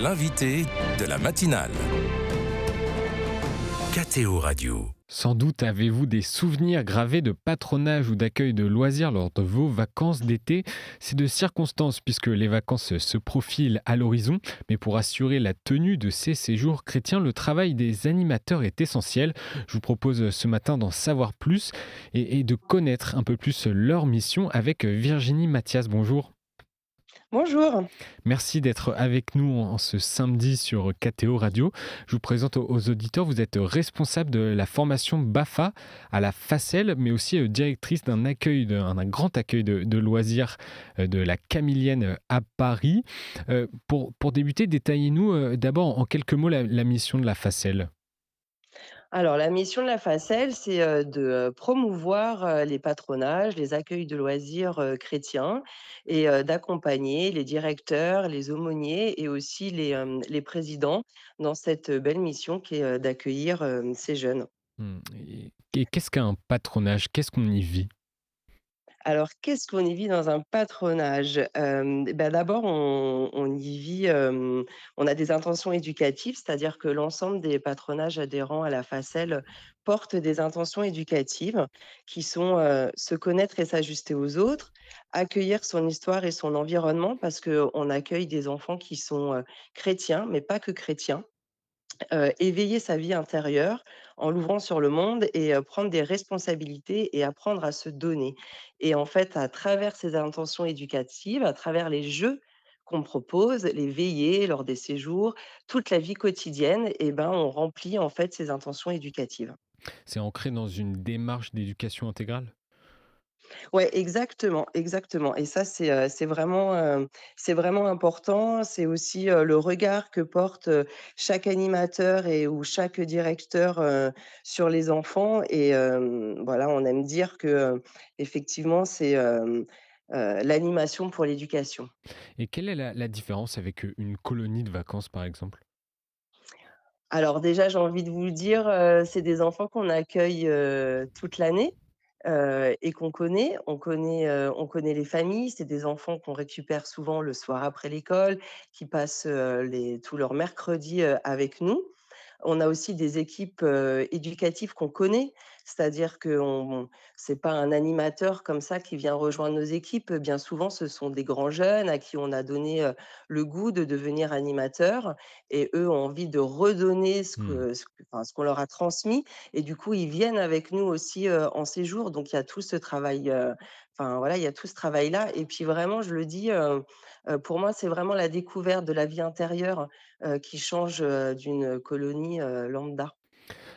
l'invité de la matinale. KTO Radio. Sans doute avez-vous des souvenirs gravés de patronage ou d'accueil de loisirs lors de vos vacances d'été. C'est de circonstance puisque les vacances se profilent à l'horizon, mais pour assurer la tenue de ces séjours chrétiens, le travail des animateurs est essentiel. Je vous propose ce matin d'en savoir plus et de connaître un peu plus leur mission avec Virginie Mathias. Bonjour. Bonjour. Merci d'être avec nous en ce samedi sur KTO Radio. Je vous présente aux auditeurs, vous êtes responsable de la formation BAFA à la Facelle, mais aussi directrice d'un grand accueil de loisirs de la Camilienne à Paris. Pour débuter, détaillez-nous d'abord en quelques mots la mission de la Facelle. Alors la mission de la Facelle, c'est, de promouvoir, les patronages, les accueils de loisirs, chrétiens et d'accompagner les directeurs, les aumôniers et aussi les présidents dans cette belle mission qui est, d'accueillir, ces jeunes. Et qu'est-ce qu'un patronage? Qu'est-ce qu'on y vit? Alors, qu'est-ce qu'on y vit dans un patronage? D'abord, on y vit, on a des intentions éducatives, c'est-à-dire que l'ensemble des patronages adhérents à la Facelle portent des intentions éducatives qui sont, se connaître et s'ajuster aux autres, accueillir son histoire et son environnement parce qu'on accueille des enfants qui sont, chrétiens, mais pas que chrétiens. Éveiller sa vie intérieure en l'ouvrant sur le monde et prendre des responsabilités et apprendre à se donner. Et en fait, à travers ces intentions éducatives, à travers les jeux qu'on propose, les veillées lors des séjours, toute la vie quotidienne et ben, on remplit en fait ces intentions éducatives. C'est ancré dans une démarche d'éducation intégrale? Ouais, exactement, exactement et ça, c'est vraiment important. C'est aussi, le regard que porte, chaque animateur et ou chaque directeur, sur les enfants et voilà, on aime dire que, effectivement, c'est, l'animation pour l'éducation. Et quelle est la différence avec une colonie de vacances, par exemple? Alors déjà, j'ai envie de vous dire, c'est des enfants qu'on accueille, toute l'année, et qu'on connaît. On connaît les familles. C'est des enfants qu'on récupère souvent le soir après l'école, qui passent, les tous leurs mercredis, avec nous. On a aussi des équipes, éducatives qu'on connaît, c'est-à-dire qu'on c'est pas un animateur comme ça qui vient rejoindre nos équipes. Bien souvent, ce sont des grands jeunes à qui on a donné, le goût de devenir animateurs et eux ont envie de redonner Mmh. ce qu'on leur a transmis et du coup, ils viennent avec nous aussi, en séjour. Donc il y a tout ce travail, enfin voilà, il y a tout ce travail-là et puis vraiment, je le dis, pour moi, c'est vraiment la découverte de la vie intérieure qui change, d'une colonie, lambda.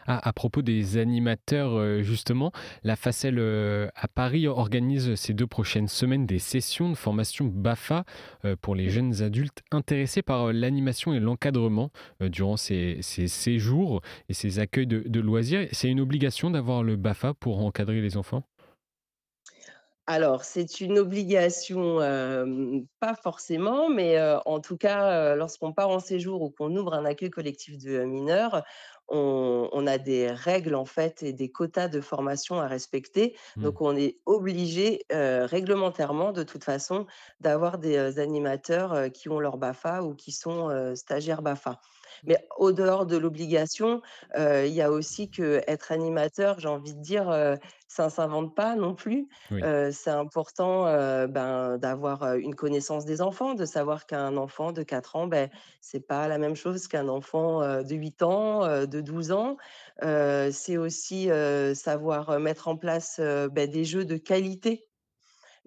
Ah, à propos des animateurs, justement, la Facelle, à Paris organise ces 2 prochaines semaines des sessions de formation BAFA, pour les jeunes adultes intéressés par, l'animation et l'encadrement, durant ces séjours et ces accueils de loisirs. C'est une obligation d'avoir le BAFA pour encadrer les enfants? Alors, c'est une obligation, pas forcément, mais en tout cas, lorsqu'on part en séjour ou qu'on ouvre un accueil collectif de, mineurs, on a des règles, en fait et des quotas de formation à respecter. Mmh. Donc on est obligé, réglementairement, de toute façon, d'avoir des, animateurs, qui ont leur BAFA ou qui sont, stagiaires BAFA. Mais au dehors de l'obligation, il y a aussi que être animateur, j'ai envie de dire, ça ne s'invente pas non plus. Oui. C'est important, d'avoir, une connaissance des enfants, de savoir qu'un enfant de 4 ans, c'est pas la même chose qu'un enfant, de 8 ans, de 12 ans. C'est aussi, savoir, mettre en place, des jeux de qualité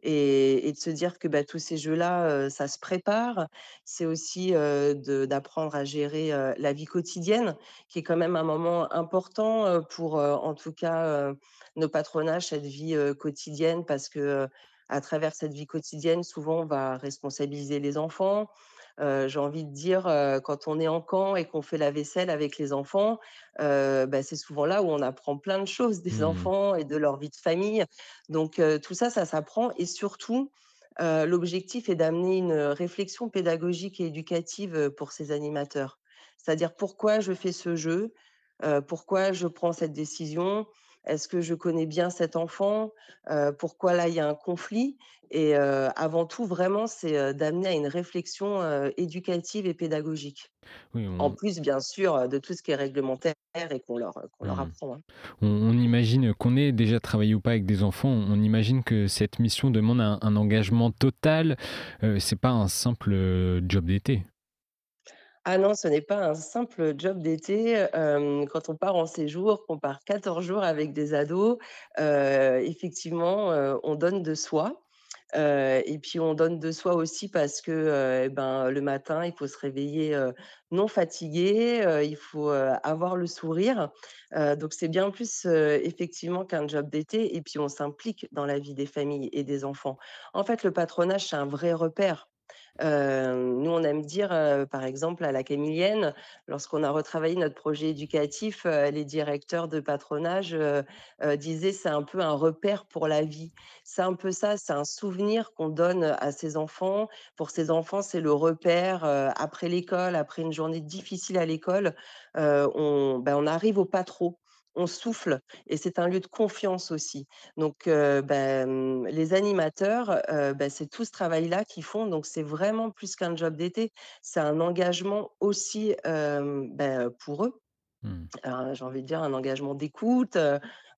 et de se dire que, tous ces jeux-là, ça se prépare. C'est aussi, d'apprendre à gérer, la vie quotidienne, qui est quand même un moment important, pour, en tout cas, nos patronages, cette vie, quotidienne parce que, à travers cette vie quotidienne, souvent, on va responsabiliser les enfants. J'ai envie de dire, quand on est en camp et qu'on fait la vaisselle avec les enfants, c'est souvent là où on apprend plein de choses des Mmh. enfants et de leur vie de famille. Donc tout ça, ça s'apprend et surtout, l'objectif est d'amener une, réflexion pédagogique et éducative, pour ces animateurs. C'est-à-dire pourquoi je fais ce jeu? Pourquoi je prends cette décision? Est-ce que je connais bien cet enfant? Pourquoi là, il y a un conflit? Et avant tout, vraiment, c'est, d'amener à une réflexion, éducative et pédagogique. Oui, En plus, bien sûr, de tout ce qui est réglementaire et qu'on leur mmh. apprend, hein. On imagine qu'on ait déjà travaillé ou pas avec des enfants, on imagine que cette mission demande un engagement total, c'est pas un simple, job d'été. Ah non, ce n'est pas un simple job d'été, quand on part en séjour, qu'on part 14 jours avec des ados, effectivement, on donne de soi, et puis on donne de soi aussi parce que, et ben, le matin, il faut se réveiller, non fatigué, il faut, avoir le sourire, donc c'est bien plus, effectivement qu'un job d'été et puis on s'implique dans la vie des familles et des enfants. En fait, le patronage, c'est un vrai repère. Nous, on aime dire, par exemple, à la Camilienne, lorsqu'on a retravaillé notre projet éducatif, les directeurs de patronage, disaient: «C'est un peu un repère pour la vie». C'est un peu ça, c'est un souvenir qu'on donne à ses enfants. Pour ces enfants, c'est le repère, après l'école, après une journée difficile à l'école, on arrive au pas trop, on souffle et c'est un lieu de confiance aussi. Donc les animateurs, c'est tout ce travail-là qu'ils font, donc c'est vraiment plus qu'un job d'été. C'est un engagement aussi, pour eux. Mmh. J'ai envie de dire un engagement d'écoute,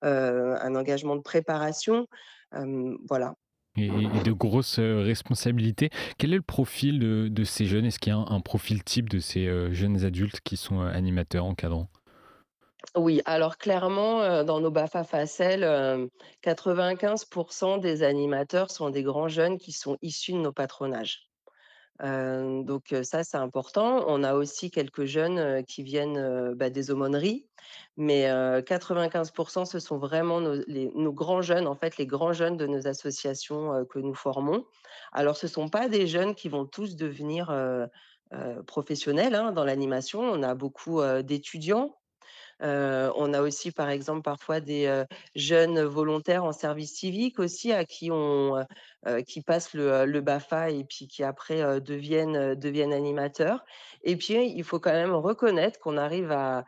un engagement de préparation, voilà. Et de grosses, responsabilités. Quel est le profil de ces jeunes? Est-ce qu'il y a un profil type de ces, jeunes adultes qui sont, animateurs, encadrants? Oui, alors clairement, dans nos BAFA Facel, 95 des animateurs sont des grands jeunes qui sont issus de nos patronages. Ça, c'est important. On a aussi quelques jeunes, qui viennent, des aumôneries, mais 95 ce sont vraiment nos grands jeunes, en fait, les grands jeunes de nos associations, que nous formons. Alors ce sont pas des jeunes qui vont tous devenir, professionnels, hein, dans l'animation. On a beaucoup, d'étudiants. On a aussi, par exemple, parfois des, jeunes volontaires en service civique aussi à qui qui passent le BAFA et puis qui après, deviennent animateurs et puis, il faut quand même reconnaître qu'on arrive à,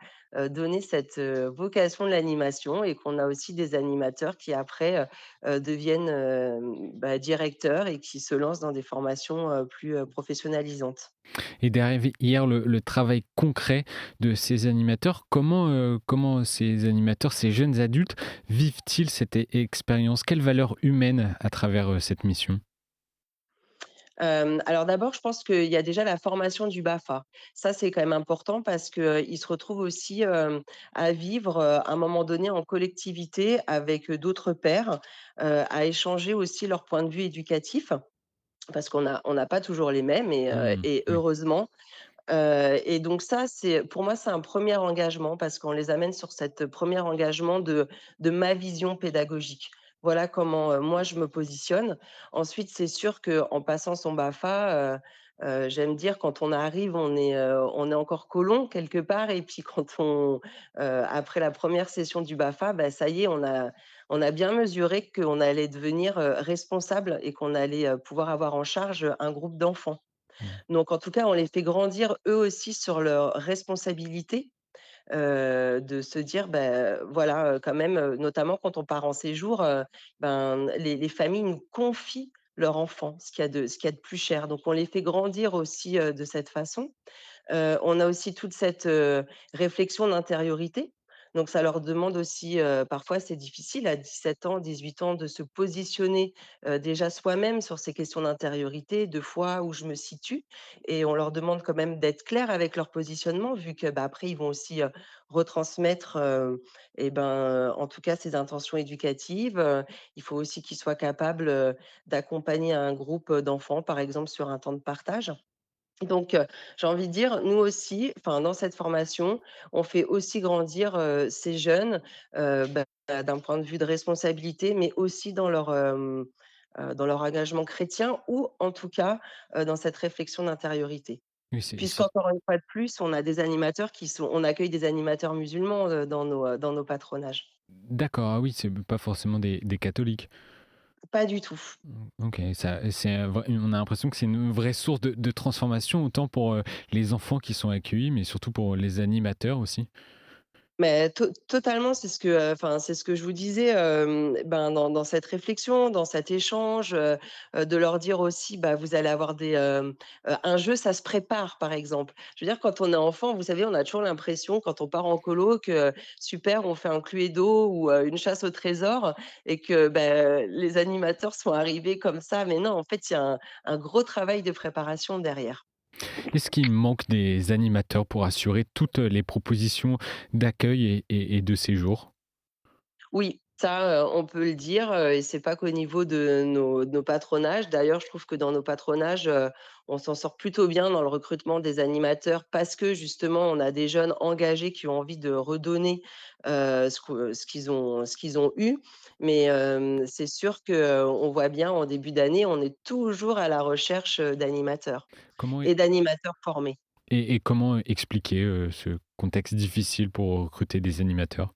donner cette, vocation de l'animation et qu'on a aussi des animateurs qui après, deviennent, directeurs et qui se lancent dans des formations, plus, professionnalisantes. Et derrière le travail concret de ces animateurs, comment ces animateurs, ces jeunes adultes vivent-ils cette expérience? Quelle valeur humaine à travers, cette mission? Alors d'abord, je pense qu'il y a déjà la formation du BAFA. Ça, c'est quand même important parce qu'ils se retrouvent aussi, à vivre, à un moment donné en collectivité avec, d'autres pairs, à échanger aussi leur point de vue éducatif parce qu'on n'a pas toujours les mêmes Mmh, et oui. heureusement. Et donc ça, c'est pour moi, c'est un premier engagement parce qu'on les amène sur cette premier engagement de ma vision pédagogique. Voilà comment, moi je me positionne. Ensuite, c'est sûr qu'en passant son BAFA, j'aime dire quand on arrive, on est encore colon quelque part et puis quand après la première session du BAFA, bah, ça y est, on a bien mesuré qu'on allait devenir, responsable et qu'on allait, pouvoir avoir en charge, un groupe d'enfants. Mmh. Donc en tout cas, on les fait grandir eux aussi sur leurs responsabilités, de se dire, voilà, quand même, notamment quand on part en séjour, les familles nous confient leur enfant, ce qu'il y a de plus cher. Donc on les fait grandir aussi, de cette façon. On a aussi toute cette, réflexion d'intériorité. Donc ça leur demande aussi, parfois c'est difficile à 17 ans, 18 ans de se positionner, déjà soi-même sur ces questions d'intériorité, de foi, où je me situe et on leur demande quand même d'être clairs avec leur positionnement vu que, après ils vont aussi, retransmettre, en tout cas ces intentions éducatives. Il faut aussi qu'ils soient capables, d'accompagner un groupe, d'enfants, par exemple sur un temps de partage. Donc, j'ai envie de dire, nous aussi, enfin, dans cette formation, on fait aussi grandir, ces jeunes, d'un point de vue de responsabilité, mais aussi dans leur engagement chrétien ou en tout cas, dans cette réflexion d'intériorité. Oui, c'est Puisqu'encore une fois de plus, on accueille des animateurs musulmans, dans nos patronages. d'accord, ah oui, c'est pas forcément des catholiques. Pas du tout. OK, c'est un vrai on a l'impression que c'est une vraie source de transformation, autant pour, les enfants qui sont accueillis, mais surtout pour les animateurs aussi. Mais totalement, c'est ce que, enfin, c'est ce que je vous disais, ben, dans cette réflexion, dans cet échange, de leur dire aussi, bah, vous allez avoir un jeu, ça se prépare, par exemple. Je veux dire, quand on est enfant, vous savez, on a toujours l'impression, quand on part en colo, que super, on fait un Cluedo ou, une chasse au trésor et que, les animateurs sont arrivés comme ça. Mais non, en fait, il y a un gros travail de préparation derrière. Est-ce qu'il manque des animateurs pour assurer toutes les propositions d'accueil et de séjour? Oui, ça, on peut le dire, et c'est pas qu'au niveau de nos patronages. D'ailleurs, je trouve que dans nos patronages, on s'en sort plutôt bien dans le recrutement des animateurs parce que justement, on a des jeunes engagés qui ont envie de redonner, ce qu'ils ont eu. Mais, c'est sûr qu'on voit bien en début d'année, on est toujours à la recherche, d'animateurs Comment et d'animateurs formés. et comment expliquer, ce contexte difficile pour recruter des animateurs?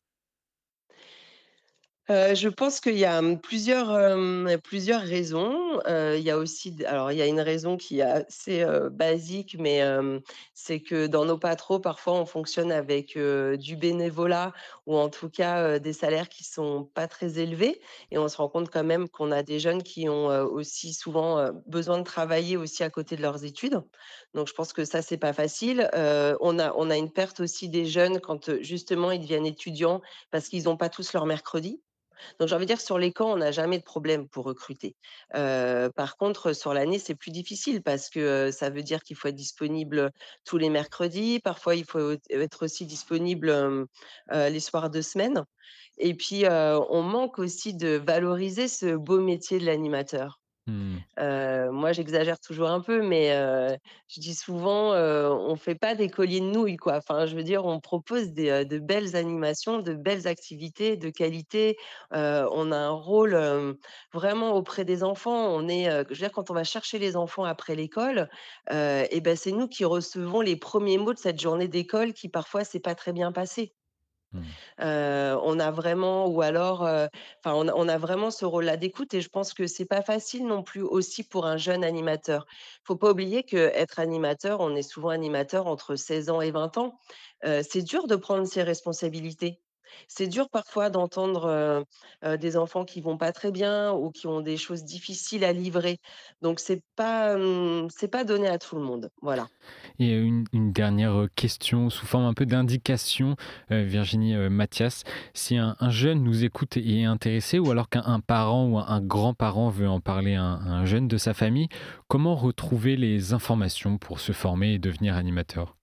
Je pense qu'il y a, plusieurs raisons. Il y a aussi alors il y a une raison qui est assez, basique, mais, c'est que dans nos patros, parfois, on fonctionne avec, du bénévolat ou en tout cas, des salaires qui sont pas très élevés et on se rend compte quand même qu'on a des jeunes qui ont, aussi souvent, besoin de travailler aussi à côté de leurs études. Donc je pense que ça, c'est pas facile. On a une perte aussi des jeunes quand, justement, ils deviennent étudiants parce qu'ils ont pas tous leur mercredi. Donc j'ai envie de dire sur les camps, on n'a jamais de problème pour recruter. Par contre, sur l'année, c'est plus difficile parce que, ça veut dire qu'il faut être disponible tous les mercredis. Parfois, il faut être aussi disponible, les soirs de semaine et puis, on manque aussi de valoriser ce beau métier de l'animateur. Mmh. Moi, j'exagère toujours un peu, mais je dis souvent, on fait pas des colliers de nouilles, quoi. Enfin, je veux dire, on propose de belles animations, de belles activités de qualité. On a un rôle, vraiment auprès des enfants. Je veux dire, quand on va chercher les enfants après l'école, et ben, c'est nous qui recevons les premiers mots de cette journée d'école qui, parfois, s'est pas très bien passée. Mmh. On a vraiment ou alors, enfin on a vraiment ce rôle-là d'écoute et je pense que c'est pas facile non plus aussi pour un jeune animateur. Faut pas oublier qu'être animateur, on est souvent animateur entre 16 ans et 20 ans. C'est dur de prendre ses responsabilités. C'est dur parfois d'entendre, des enfants qui vont pas très bien ou qui ont des choses difficiles à livrer. Donc c'est pas donné à tout le monde. Voilà. Et une dernière, question sous forme un peu d'indication, Virginie, Mathias. Si un jeune nous écoute et est intéressé ou alors qu'un parent ou un grand-parent veut en parler à un jeune de sa famille, comment retrouver les informations pour se former et devenir animateur?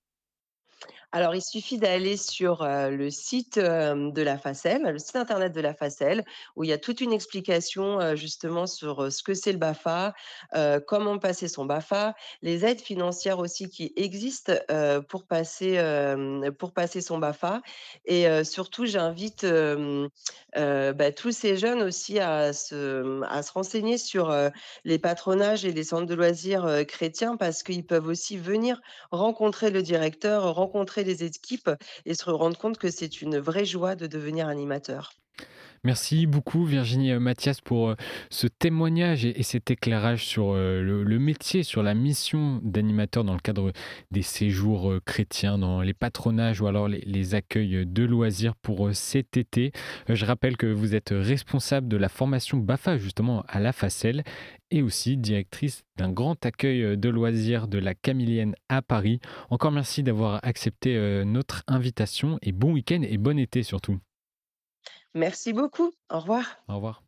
Alors, il suffit d'aller sur, le site, de la Facel, le site internet de la Facel, où il y a toute une explication, justement sur, ce que c'est le BAFA, comment passer son BAFA, les aides financières aussi qui existent, pour passer son BAFA et surtout j'invite, tous ces jeunes aussi à se renseigner sur, les patronages et les centres de loisirs, chrétiens parce qu'ils peuvent aussi venir rencontrer le directeur, rencontrer les équipes et se rendre compte que c'est une vraie joie de devenir animateur. Merci beaucoup Virginie, Mathias pour, ce témoignage et cet éclairage sur, le métier, sur la mission d'animateur dans le cadre des séjours, chrétiens, dans les patronages ou alors les accueils, de loisirs pour, cet été. Je rappelle que vous êtes responsable de la formation BAFA justement à la Facel et aussi directrice d'un grand accueil, de loisirs de la Camilienne à Paris. Encore merci d'avoir accepté, notre invitation et bon week-end et bon été surtout. Merci beaucoup. Au revoir. Au revoir.